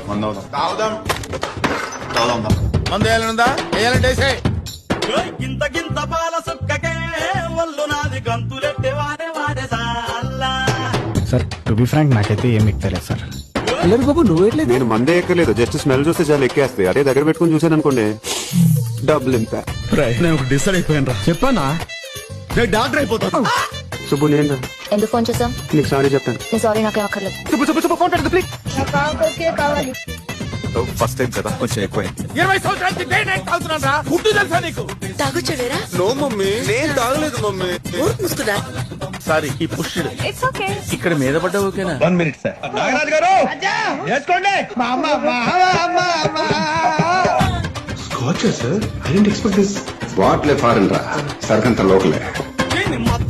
మందు వేయాలనుందా? వేయాలంటే గింత గింత పాల సుక్కకే ఒళ్ళు నాది గంతులెట్టే వాడే వాడే Salla. Sir to be frank నాకైతే ఏం ఎక్కలేదు సార్. బాబు నువ్వేట్లేదు. నేను మందే ఎక్కర్లేదు, జస్ట్ స్మెల్ చూస్తే చాలా ఎక్కేస్తాయి. అదే దగ్గర పెట్టుకుని చూసాను అనుకోండి, డబ్బులు ఇంకా. నేను ఒక డిసైడ్ అయిపోయాను రా. చెప్పానా? నేను డాక్టర్ అయిపోతాను. సుబ్బు నేను ఎందుకు ఫోన్ చేసాం? నీకు సారీ చెప్తాను. నేను సారీ నాకేం అక్కర్లేదు. సుబ్బు సుబ్బు సుబ్బు ఫోన్ పెట్టదు ప్లీజ్. కావాలి. ఫస్ట్ టైం కదా, కొంచెం ఎక్కువైంది. 20 సంవత్సరాలకి డే నైట్ తాగుతున్నాను రా. ఫుడ్ తెలుసా నీకు? తాగొచ్చావేరా? నో మమ్మీ, నేను తాగలేదు మమ్మీ. ముసుకురా. సారీ, ఈ పుష్డ్ ఇట్స్ ఓకే. ఇక్కడ మీద పడ్డ ఓకేనా? 1 minute సార్. నాగరాజు గారు చేసుకోండి. Scotch, sir? I didn't expect this. వాట్లే ఫారెన్ రా, సరికంత లోకలే. దీన్ని మొత్తం